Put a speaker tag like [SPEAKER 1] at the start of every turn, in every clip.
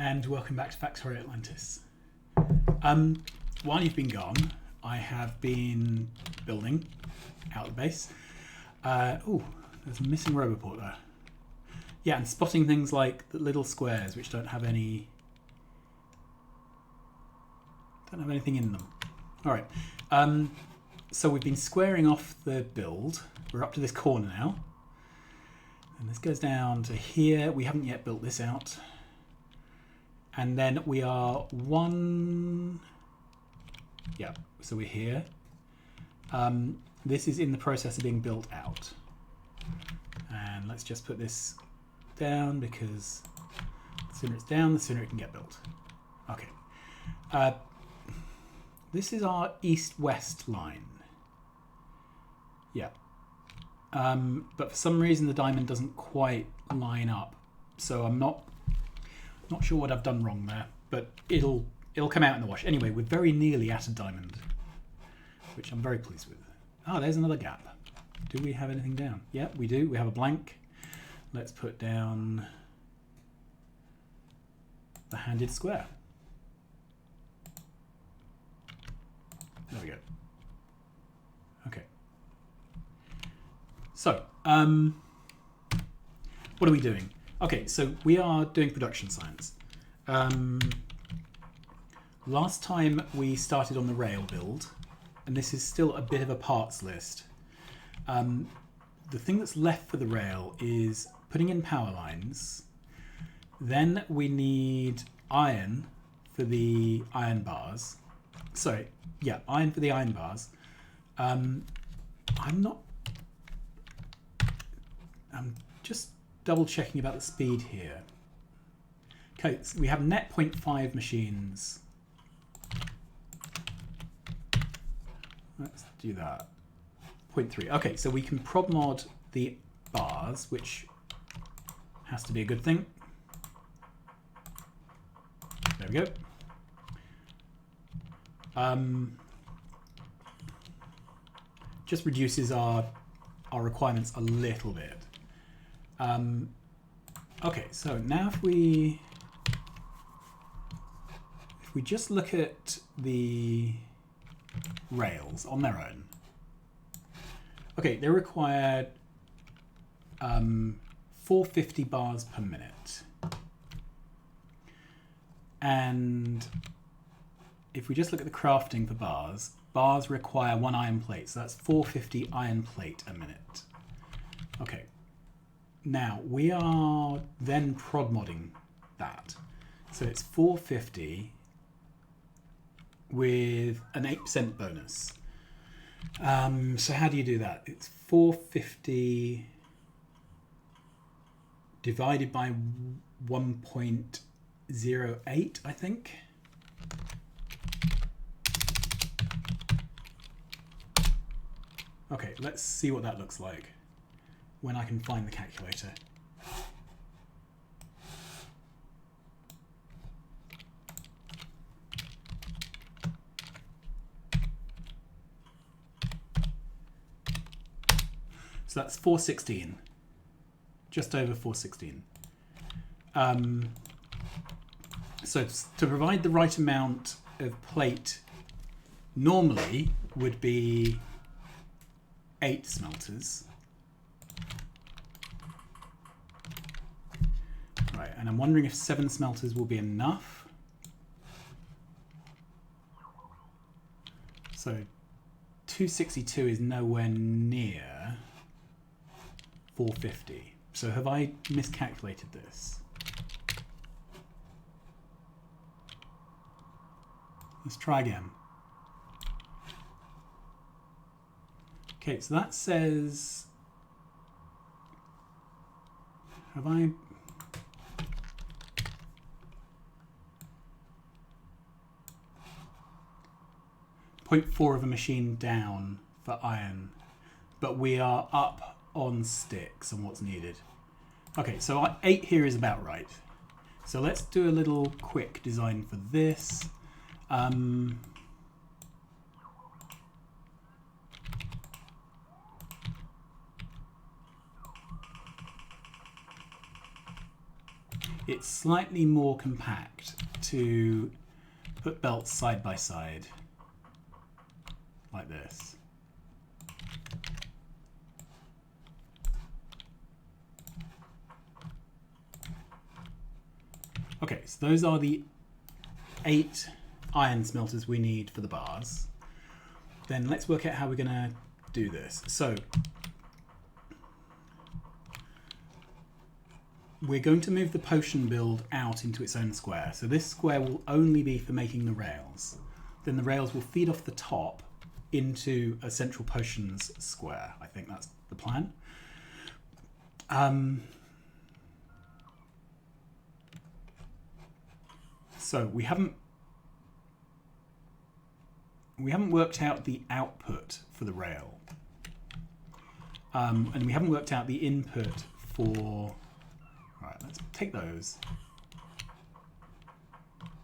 [SPEAKER 1] and welcome back to Factorio Atlantis. While you've been gone, I have been building out the base. Oh, there's a missing roboport there. Yeah, and spotting things like the little squares which don't have anything in them. All right. So we've been squaring off the build. We're up to this corner now. And this goes down to here. We haven't yet built this out. And then we are one... Yeah, so we're here. This is in the process of being built out. And let's just put this down because the sooner it's down, the sooner it can get built. Okay. This is our east-west line. Yeah. But for some reason the diamond doesn't quite line up. So I'm not sure what I've done wrong there, but it'll come out in the wash. Anyway, we're very nearly at a diamond, which I'm very pleased with. Oh, there's another gap. Do we have anything down? Yeah, we do. We have a blank. Let's put down the handed square. There we go. Okay. So, what are we doing? Okay, so we are doing production science. Last time we started on the rail build, and this is still a bit of a parts list. The thing that's left for the rail is putting in power lines. Then we need iron for the iron bars. Sorry, yeah, iron for the iron bars. I'm just double checking about the speed here. Okay, so we have net 0.5 machines. Let's do that. 0.3. Okay, so we can prod mod the bars, which has to be a good thing. There we go. Just reduces our requirements a little bit. Okay, so now if we just look at the rails on their own. Okay, they require 450 bars per minute. And if we just look at the crafting for bars, bars require 1 iron plate, so that's 450 iron plate a minute. Okay. Now, we are then prod modding that. So it's 450 with an 8% bonus. So how do you do that? It's 450 divided by 1.08, I think. Okay, let's see what that looks like when I can find the calculator. So that's 416, just over 416. So to provide the right amount of plate normally would be 8 smelters. Right, and I'm wondering if 7 smelters will be enough. So 262 is nowhere near 450. So have I miscalculated this? Let's try again. Okay, so that says, have I? 0.4 of a machine down for iron, but we are up on sticks and what's needed. Okay, so 8 here is about right. So let's do a little quick design for this. it's slightly more compact to put belts side by side like this. Okay, so those are the 8 iron smelters we need for the bars. Then let's work out how we're going to do this. So we're going to move the potion build out into its own square. So this square will only be for making the rails. Then the rails will feed off the top into a central potions square. I think that's the plan. So we haven't worked out the output for the rail, and we haven't worked out the input for. All right, let's take those,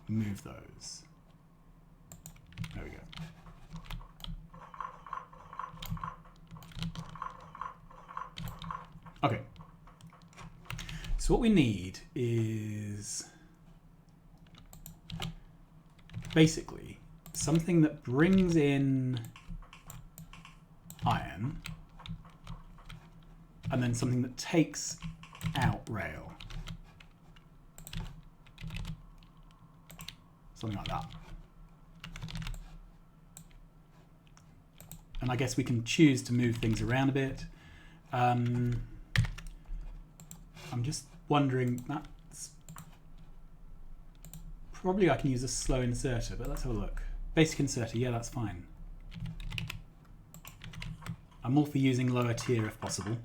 [SPEAKER 1] move those. There we go. Okay. So what we need is basically something that brings in iron and then something that takes out rail. Something like that. And I guess we can choose to move things around a bit. I'm just wondering, that's probably I can use a slow inserter, but let's have a look. Basic inserter, yeah, that's fine. I'm all for using lower tier if possible.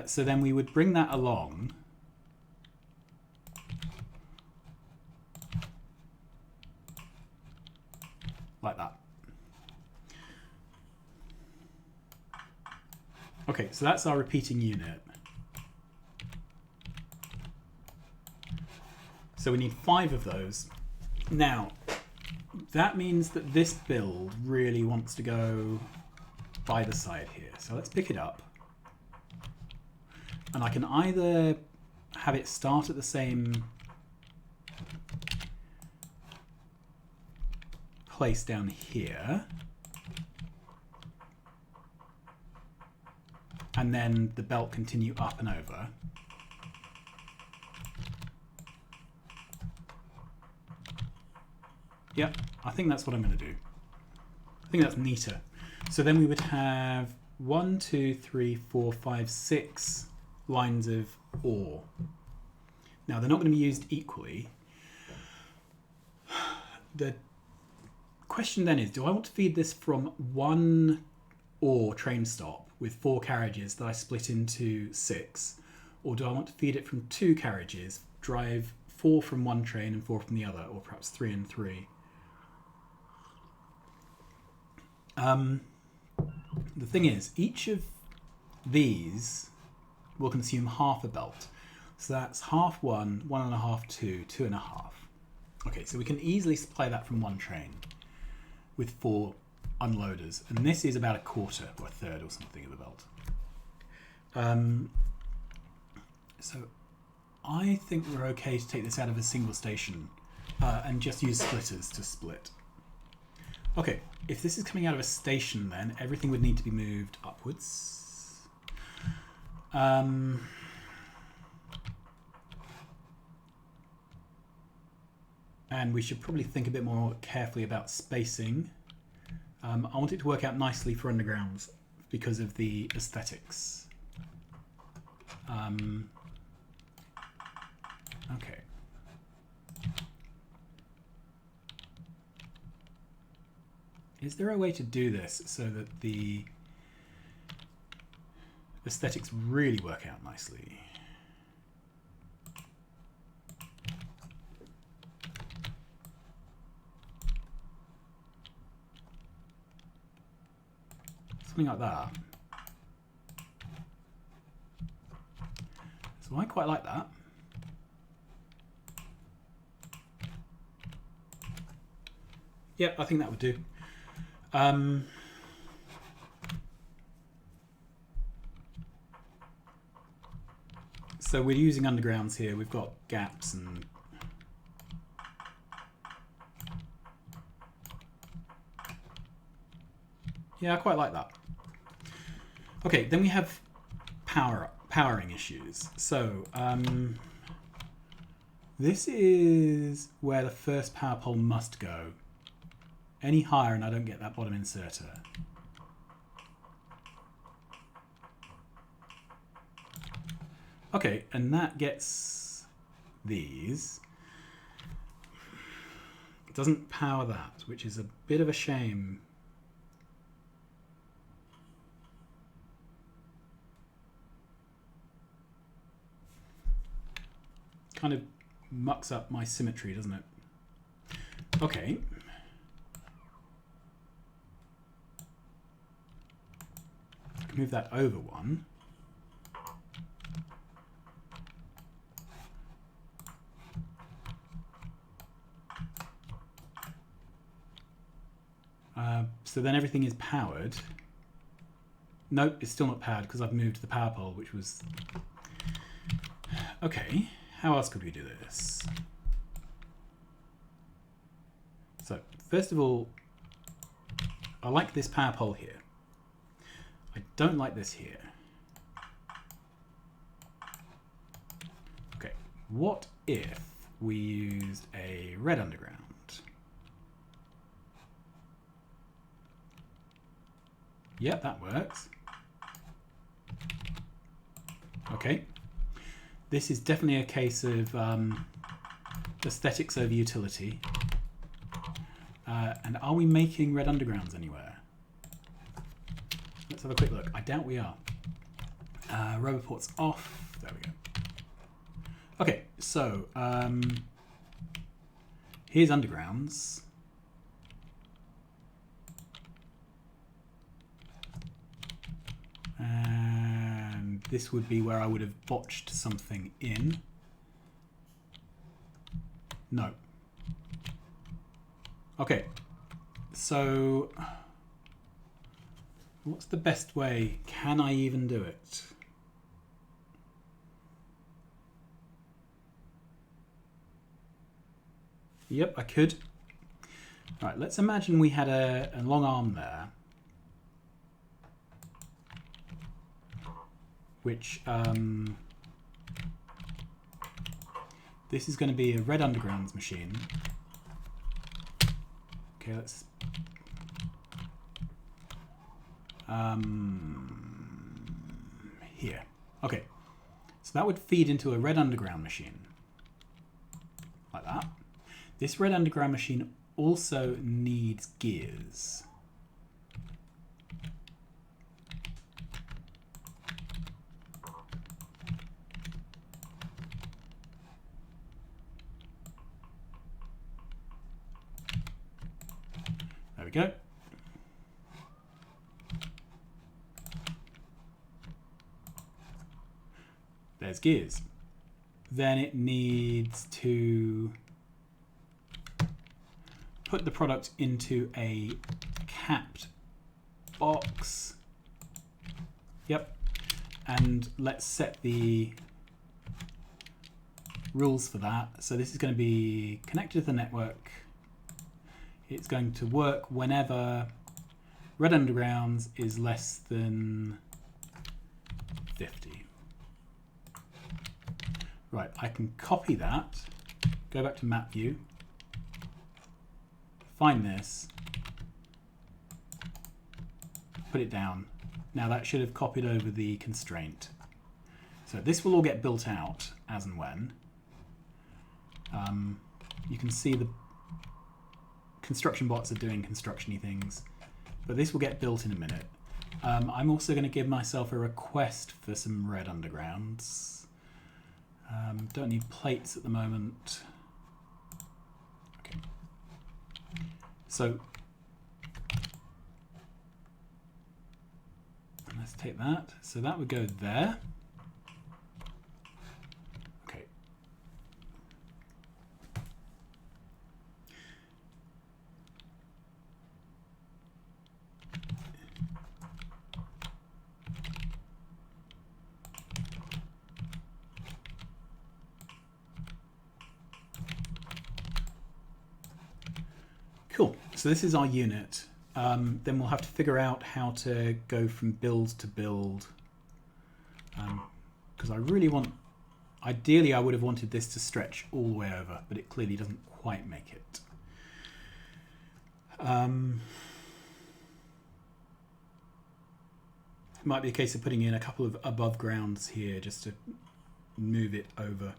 [SPEAKER 1] So then we would bring that along. Like that. Okay, so that's our repeating unit. So we need 5 of those. Now, that means that this build really wants to go by the side here. So let's pick it up. And I can either have it start at the same place down here, and then the belt continue up and over. Yep, I think that's what I'm going to do. I think that's neater. So then we would have 1, 2, 3, 4, 5, 6 lines of ore. Now they're not going to be used equally. The question then is, do I want to feed this from one ore train stop with 4 carriages that I split into 6, or do I want to feed it from 2 carriages, drive 4 from one train and 4 from the other, or perhaps 3 and 3? The thing is, each of these will consume half a belt. So that's half 1, 1.5, 2, 2.5. Okay, so we can easily supply that from one train with 4 unloaders. And this is about a quarter or a third or something of the belt. So I think we're okay to take this out of a single station and just use splitters to split. Okay, if this is coming out of a station, then everything would need to be moved upwards. And we should probably think a bit more carefully about spacing. I want it to work out nicely for undergrounds because of the aesthetics. Okay. Is there a way to do this so that the aesthetics really work out nicely? Something like that. So I quite like that. Yeah, I think that would do. So we're using undergrounds here. We've got gaps and... Yeah, I quite like that. Okay, then we have powering issues. So, this is where the first power pole must go. Any higher and I don't get that bottom inserter. Okay, and that gets these. It doesn't power that, which is a bit of a shame. Kind of mucks up my symmetry, doesn't it? Okay. I can move that over one. So then everything is powered. Nope, it's still not powered because I've moved the power pole, which was... Okay, how else could we do this? So, first of all, I like this power pole here. I don't like this here. Okay, what if we used a red underground? Yep, that works. Okay. This is definitely a case of aesthetics over utility. And are we making red undergrounds anywhere? Let's have a quick look. I doubt we are. Rubber ports off. There we go. Okay, so here's undergrounds. And this would be where I would have botched something in. No. Okay. So, what's the best way? Can I even do it? Yep, I could. All right, let's imagine we had a long arm there. Which, this is going to be a red undergrounds machine. Okay, let's... here. Okay, so that would feed into a red underground machine. Like that. This red underground machine also needs gears. There we go. There's gears. Then it needs to put the product into a capped box. Yep. And let's set the rules for that. So this is going to be connected to the network. It's going to work whenever red undergrounds is less than 50. Right, I can copy that, go back to map view, find this, put it down. Now that should have copied over the constraint. So this will all get built out as and when. You can see the construction bots are doing construction-y things, but this will get built in a minute. I'm also going to give myself a request for some red undergrounds. Don't need plates at the moment. Okay. So let's take that. So that would go there. Okay. Cool. So this is our unit. Then we'll have to figure out how to go from build to build. Because I really want... Ideally, I would have wanted this to stretch all the way over, but it clearly doesn't quite make it. It might be a case of putting in a couple of above grounds here just to move it over.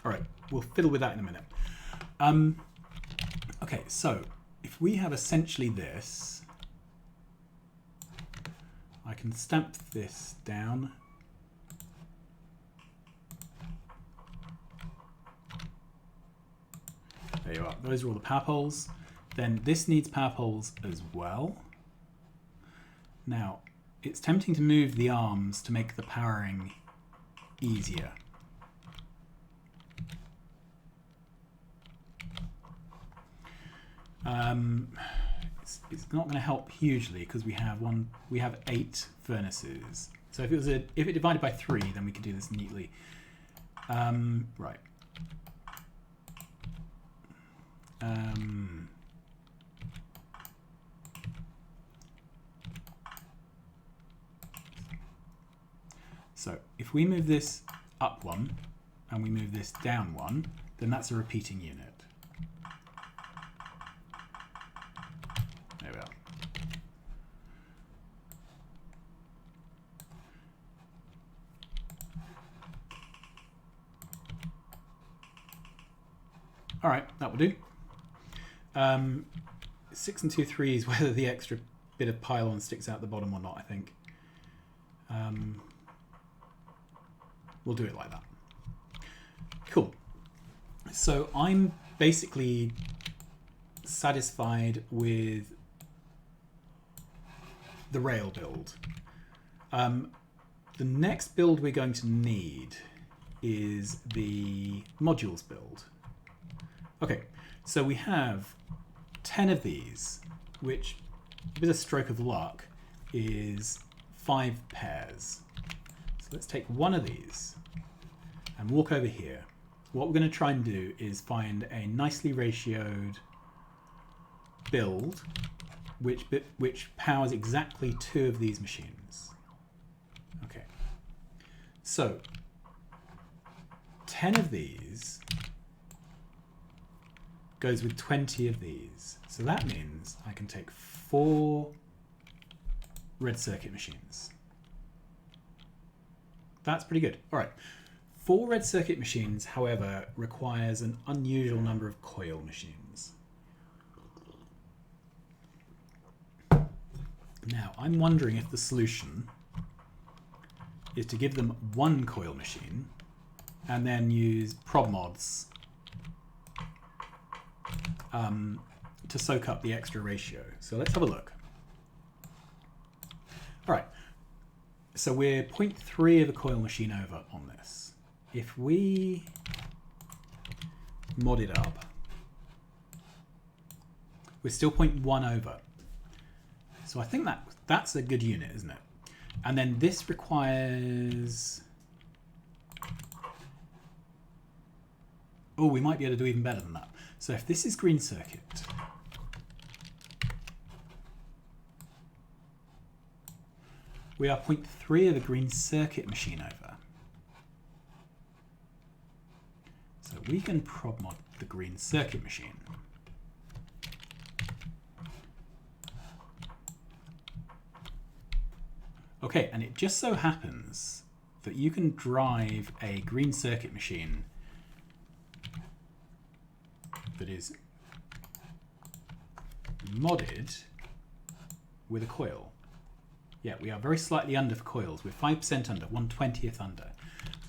[SPEAKER 1] All right, we'll fiddle with that in a minute. Okay, so if we have essentially this, I can stamp this down. There you are. Those are all the power poles. Then this needs power poles as well. Now, it's tempting to move the arms to make the powering easier. It's not going to help hugely because we have 8 furnaces. So if it divided by 3, then we could do this neatly. Right. So if we move this up 1 and we move this down 1, then that's a repeating unit. There we are. All right, that will do. 6 and 2 3s, whether the extra bit of pylon sticks out the bottom or not, I think. We'll do it like that. Cool. So I'm basically satisfied with the rail build. The next build we're going to need is the modules build. Okay, so we have 10 of these, which with a stroke of luck is 5 pairs. So let's take one of these and walk over here. What we're going to try and do is find a nicely ratioed build which powers exactly 2 of these machines. Okay, so 10 of these goes with 20 of these. So that means I can take 4 red circuit machines. That's pretty good. All right. 4 red circuit machines, however, requires an unusual number of coil machines. Now, I'm wondering if the solution is to give them 1 coil machine and then use prop mods to soak up the extra ratio. So let's have a look. All right. So we're 0.3 of a coil machine over on this. If we mod it up, we're still 0.1 over. So I think that's a good unit, isn't it? And then this requires... Oh, we might be able to do even better than that. So if this is green circuit, we are 0.3 of a green circuit machine over. So we can prop mod the green circuit machine. Okay, and it just so happens that you can drive a green circuit machine that is modded with a coil. Yeah, we are very slightly under for coils. We're 5% under, 1/20th under.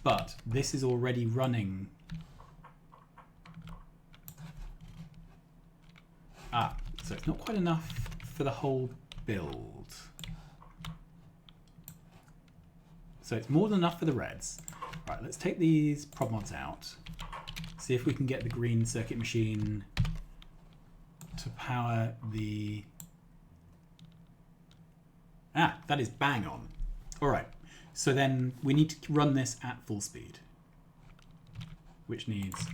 [SPEAKER 1] But this is already running... so it's not quite enough for the whole build. So it's more than enough for the reds. Right, let's take these prop mods out. See if we can get the green circuit machine to power the... that is bang on. All right, so then we need to run this at full speed, which needs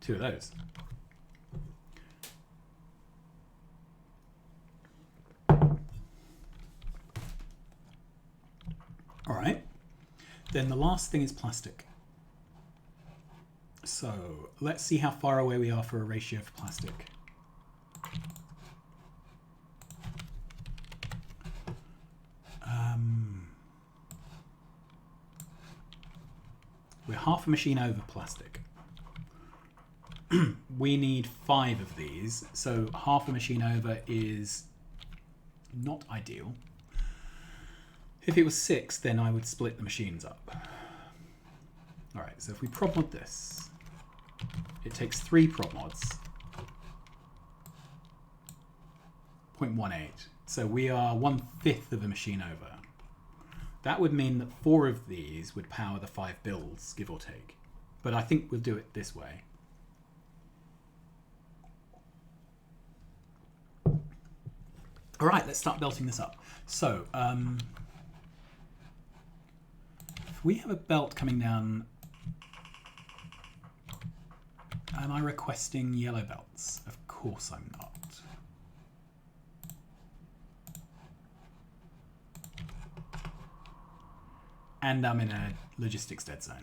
[SPEAKER 1] 2 of those. Then the last thing is plastic. So let's see how far away we are for a ratio for plastic. We're half a machine over plastic. We need 5 of these, so half a machine over is not ideal. If it was 6, then I would split the machines up. Alright, so if we prop mod this, it takes 3 prop mods. 0.18. So we are 1/5 of a machine over. That would mean that 4 of these would power the 5 builds, give or take. But I think we'll do it this way. All right, let's start belting this up. So, if we have a belt coming down, am I requesting yellow belts? Of course I'm not. And I'm in a logistics dead zone.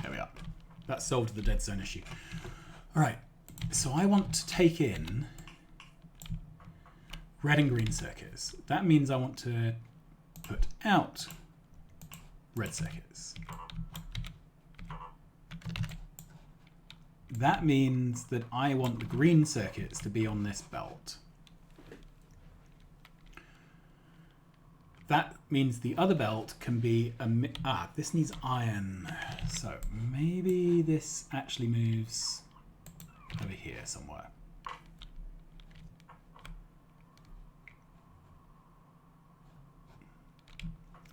[SPEAKER 1] There we are. That solved the dead zone issue. All right. So I want to take in red and green circuits. That means I want to put out red circuits. That means that I want the green circuits to be on this belt. That means the other belt can be this needs iron. So maybe this actually moves over here somewhere.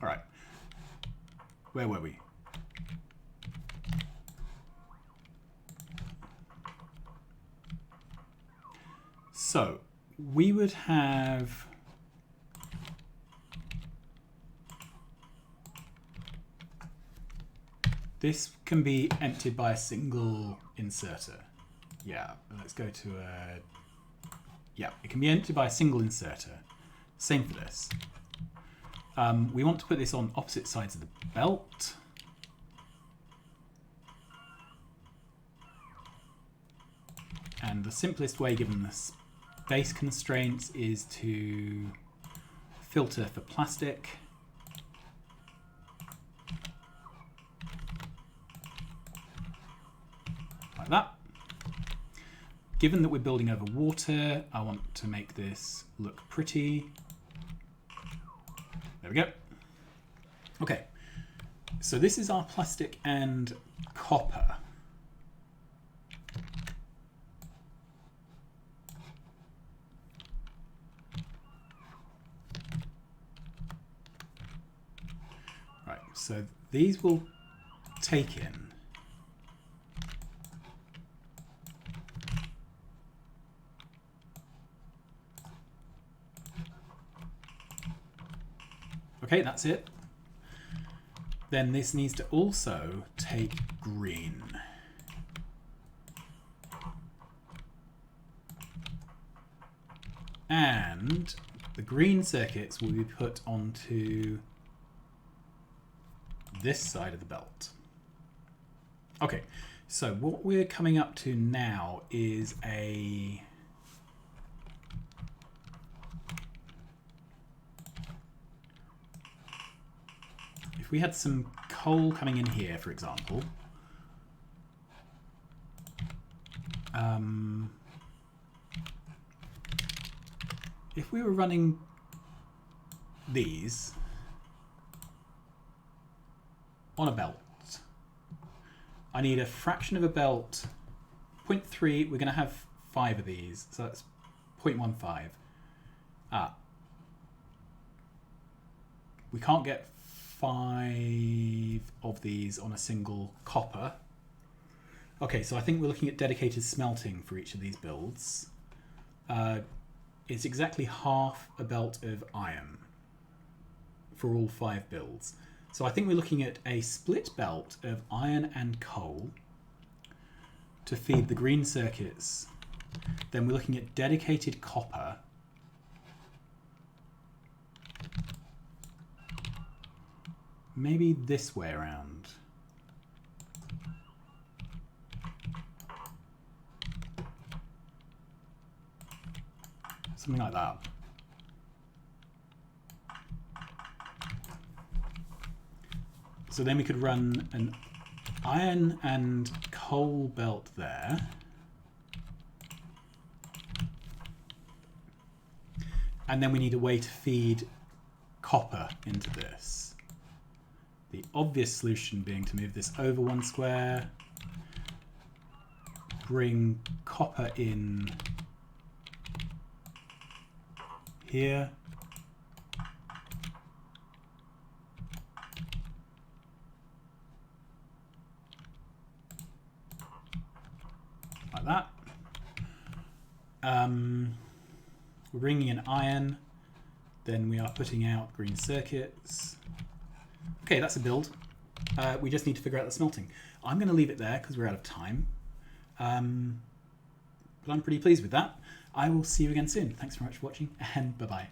[SPEAKER 1] All right. Where were we? So we would have this can be emptied by a single inserter. Yeah, let's go to a... Yeah, it can be emptied by a single inserter. Same for this. We want to put this on opposite sides of the belt. And the simplest way, given the space constraints, is to filter for plastic. Like that. Given that we're building over water, I want to make this look pretty. There we go. Okay, so this is our plastic and copper. Right, so these will take in. Okay, that's it. Then this needs to also take green. And the green circuits will be put onto this side of the belt. Okay, so what we're coming up to now is a... If we had some coal coming in here, for example, if we were running these on a belt, I need a fraction of a belt, 0.3, we're going to have 5 of these, so that's 0.15. We can't get 5 of these on a single copper. Okay, so I think we're looking at dedicated smelting for each of these builds. It's exactly half a belt of iron for all 5 builds. So I think we're looking at a split belt of iron and coal to feed the green circuits. Then we're looking at dedicated copper. Maybe this way around. Something like that. So then we could run an iron and coal belt there. And then we need a way to feed copper into this. The obvious solution being to move this over 1 square, bring copper in here, like that. We're bringing in iron, then we are putting out green circuits. Okay, that's a build. We just need to figure out the smelting. I'm going to leave it there because we're out of time. But I'm pretty pleased with that. I will see you again soon. Thanks very much for watching, and bye-bye.